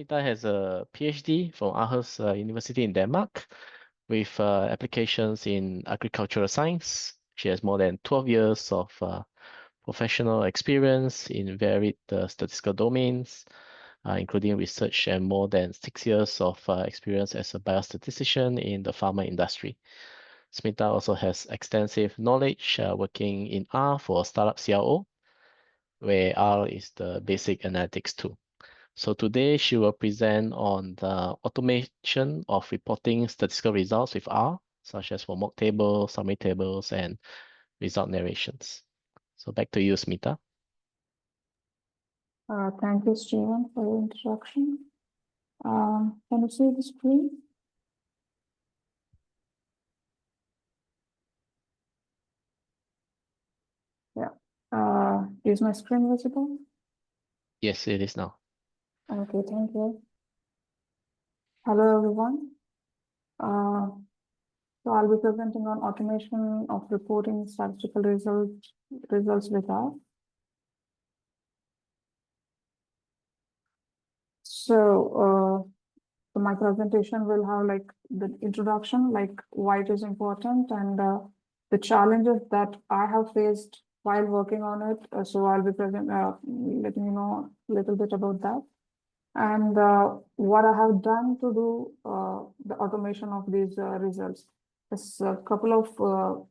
Smitha has a PhD from Aarhus University in Denmark with applications in agricultural science. She has more than 12 years of professional experience in varied statistical domains, including research and more than 6 years of experience as a biostatistician in the pharma industry. Smitha also has extensive knowledge working in R for startup CRO, where R is the basic analytics tool. So today she will present on the automation of reporting statistical results with R, such as for mock tables, summary tables, and result narrations. So back to you, Smitha. Thank you, Stephen, for your introduction. Can you see the screen? Yeah. Is my screen visible? Yes, it is now. Okay, thank you. Hello, everyone. So I'll be presenting on automation of reporting statistical results with R. So my presentation will have like the introduction, like why it is important, and the challenges that I have faced while working on it. So I'll be letting you know a little bit about that, and what I have done to do the automation of these results. There's a couple of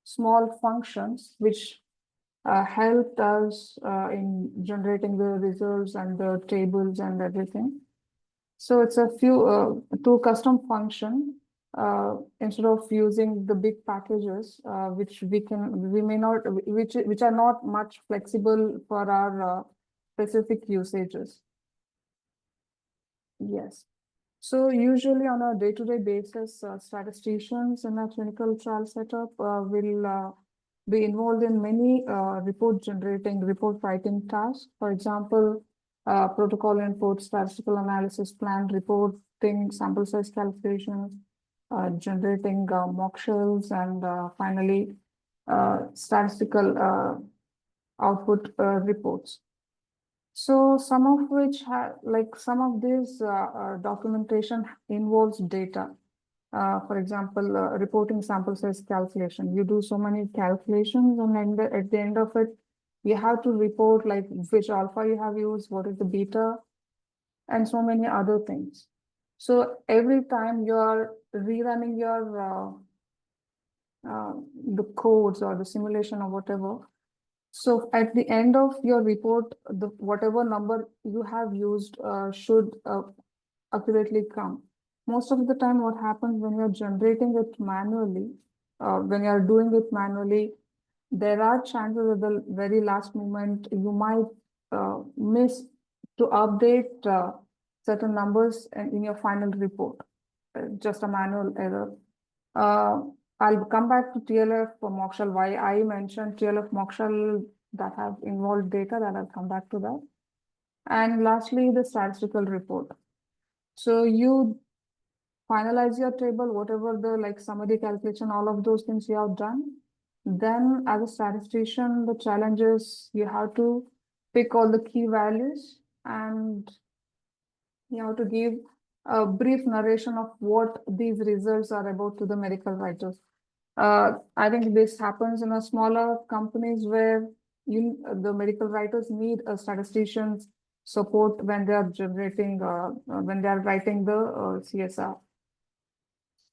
small functions which helped us in generating the results and the tables and everything. So it's a few two custom function instead of using the big packages, which we may not, which are not much flexible for our specific usages. Yes. So usually on a day-to-day basis, statisticians in a clinical trial setup will be involved in many report writing tasks. For example, protocol input, statistical analysis, plan reporting, sample size calculations, generating mock shells, and finally statistical output reports. So some of which some of this documentation involves data. For example, reporting sample size calculation. You do so many calculations, and then at the end of it, you have to report like which alpha you have used, what is the beta, and so many other things. So every time you are rerunning your the codes or the simulation or whatever, so at the end of your report, the whatever number you have used should accurately come. Most of the time, what happens when you're generating it manually, when you're doing it manually, there are chances at the very last moment you might miss to update certain numbers in your final report, just a manual error. I'll come back to TLF for mock shell, why I mentioned TLF mock shell that have involved data, that I'll come back to that. And lastly, the statistical report. So you finalize your table, whatever the like summary calculation, all of those things you have done. Then as a statistician, the challenge is you have to pick all the key values and you have to give a brief narration of what these results are about to the medical writers. I think this happens in a smaller companies where the medical writers need a statistician's support when they are generating, when they are writing the CSR.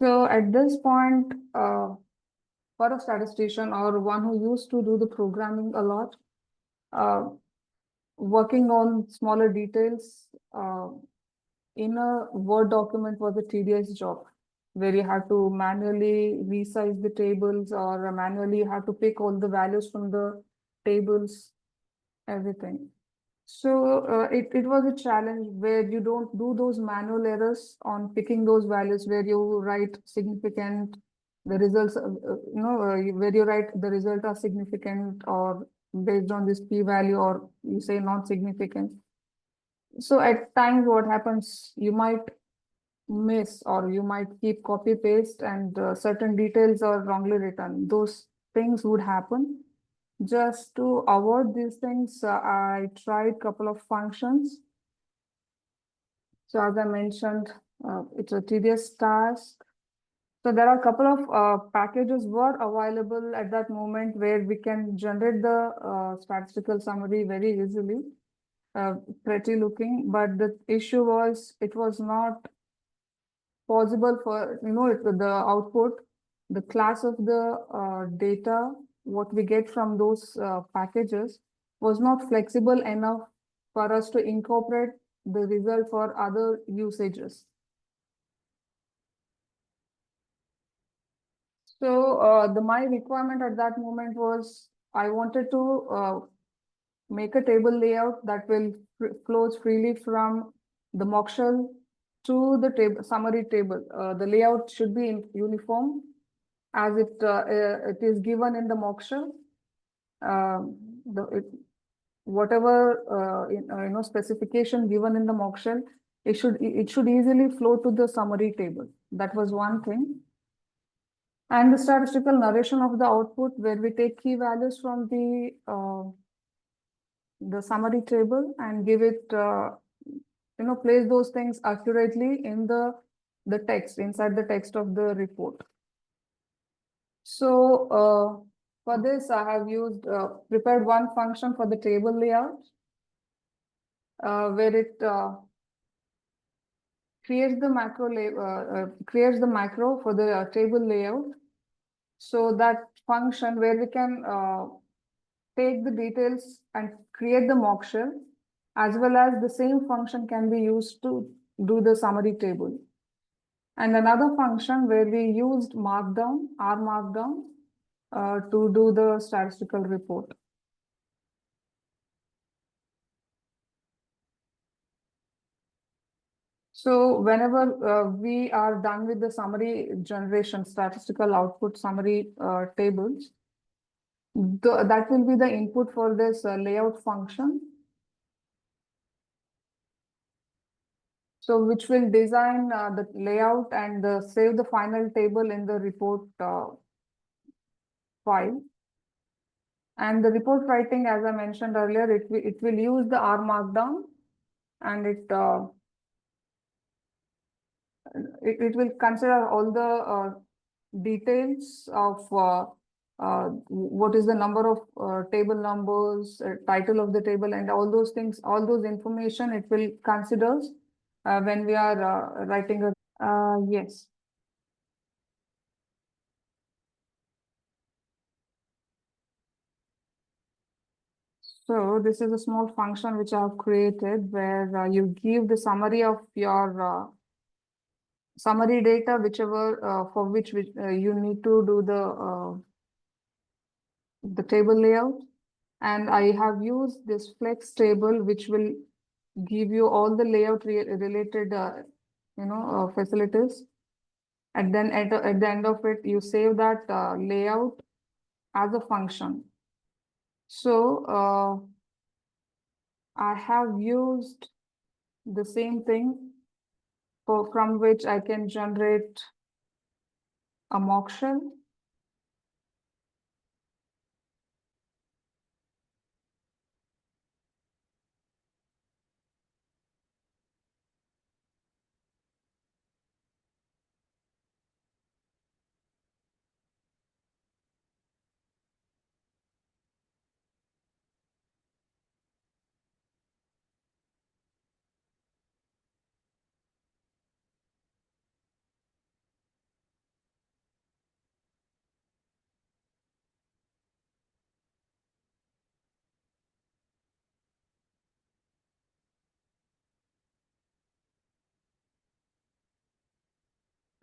So at this point, for a statistician or one who used to do the programming a lot, working on smaller details in a Word document was a tedious job, where you have to manually resize the tables or manually have to pick all the values from the tables, everything. So it was a challenge where you don't do those manual errors on picking those values, where you write significant, the results, where you write the result are significant or based on this p-value, or you say not significant. So at times what happens, you might miss or you might keep copy paste and certain details are wrongly written. Those things would happen. Just to avoid these things, I tried a couple of functions. So as I mentioned, it's a tedious task. So there are a couple of packages were available at that moment where we can generate the statistical summary very easily, pretty looking. But the issue was it was not possible for, the output, the class of the data, what we get from those packages was not flexible enough for us to incorporate the result for other usages. So my requirement at that moment was I wanted to make a table layout that will flows freely from the mock shell to the table summary table. The layout should be uniform as it is given in the mock shell. Whatever specification given in the mock shell, it should easily flow to the summary table. That was one thing. And the statistical narration of the output, where we take key values from the summary table and give it, place those things accurately in the text, inside the text of the report. So for this, I have used prepared one function for the table layout, where it creates the macro for the table layout. So that function where we can take the details and create the mock shell, as well as the same function can be used to do the summary table. And another function where we used markdown, R markdown, to do the statistical report. So whenever we are done with the summary generation, statistical output summary tables, that will be the input for this layout function. So which will design the layout and save the final table in the report file. And the report writing, as I mentioned earlier, it will use the R markdown, and it will consider all the details of what is the number of table numbers, title of the table, and all those things, all those information it will consider when we are writing a. Yes. So this is a small function which I have created where you give the summary of your summary data, whichever for which you need to do the table layout. And I have used this flex table, which will give you all the layout related, facilities. And then at the end of it, you save that layout as a function. So I have used the same thing from which I can generate a mock shell.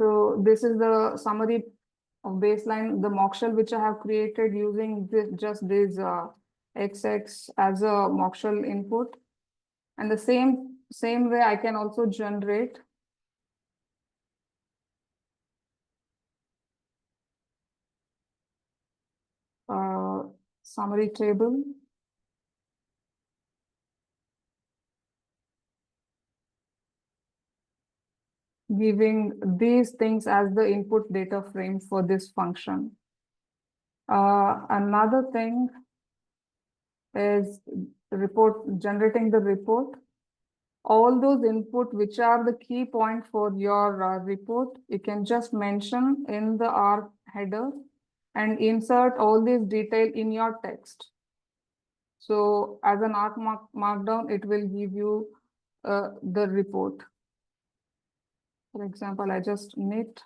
So this is the summary of baseline, the mock shell which I have created using just this XX as a mock shell input. And the same way I can also generate summary table. Giving these things as the input data frame for this function. Another thing is generating the report. all those input, which are the key point for your report, you can just mention in the R header and insert all this detail in your text. So as an R markdown, it will give you the report. For example, I just knit.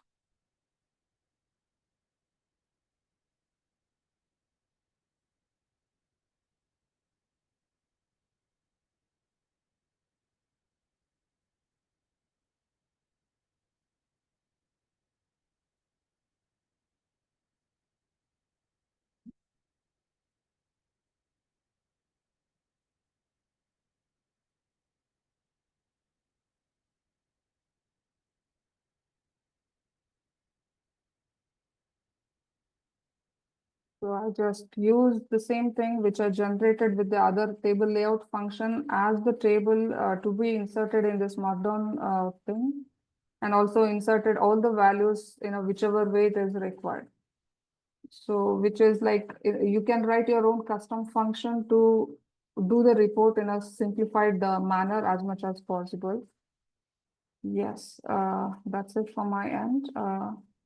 So I just use the same thing which I generated with the other table layout function as the table to be inserted in this markdown thing, and also inserted all the values in whichever way it is required. So which is like you can write your own custom function to do the report in a simplified manner as much as possible. Yes, that's it from my end.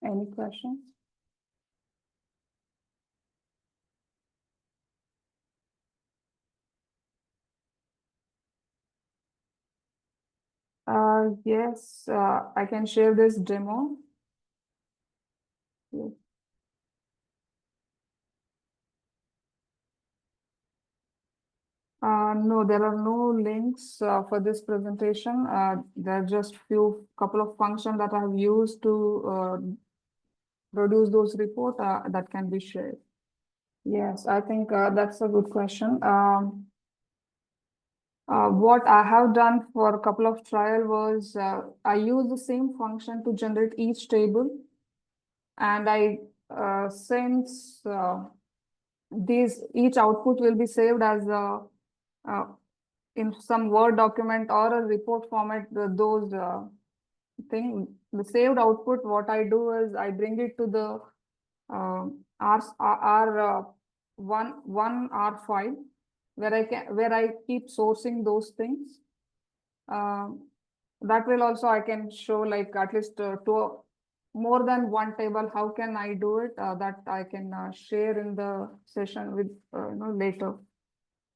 Any questions? Yes, I can share this demo. Yes. No, there are no links for this presentation. There are just couple of functions that I have used to produce those reports that can be shared. Yes, I think that's a good question. What I have done for a couple of trial was I use the same function to generate each table, and I since each output will be saved as a in some Word document or a report format. Those the saved output, what I do is I bring it to the one R file where I keep sourcing those things. That will also I can show like at least more than one table. How can I do it? That I can share in the session with later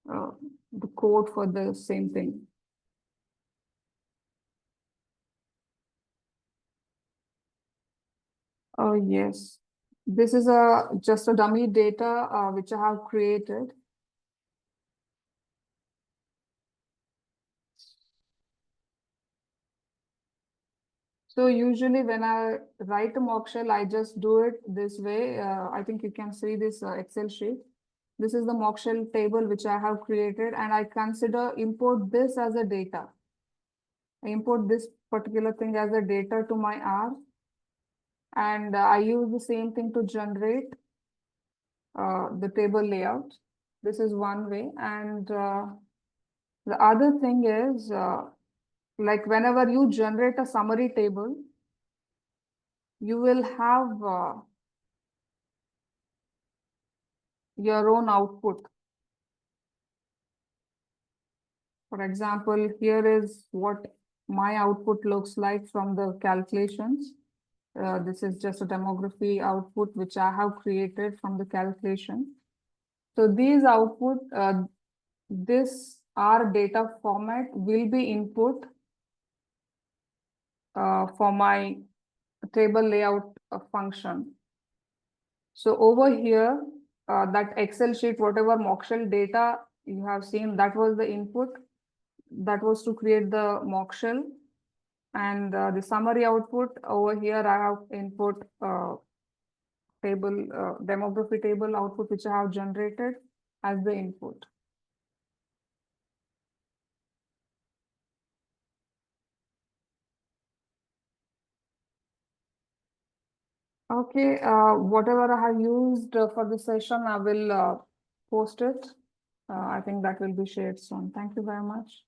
the code for the same thing. Oh yes, this is just a dummy data which I have created. So usually when I write a mock shell, I just do it this way. I think you can see this Excel sheet. This is the mock shell table which I have created, and I consider import this as a data. I import this particular thing as a data to my R, and I use the same thing to generate the table layout. This is one way, and the other thing is like whenever you generate a summary table, you will have your own output. For example, here is what my output looks like from the calculations. This is just a demography output which I have created from the calculation. So these output, this R data format will be input for my table layout function. So over here, that Excel sheet, whatever mock shell data you have seen, that was the input. That was to create the mock shell. And the summary output over here, I have input table, demography table output, which I have generated as the input. Okay, whatever I have used for the session, I will post it. I think that will be shared soon. Thank you very much.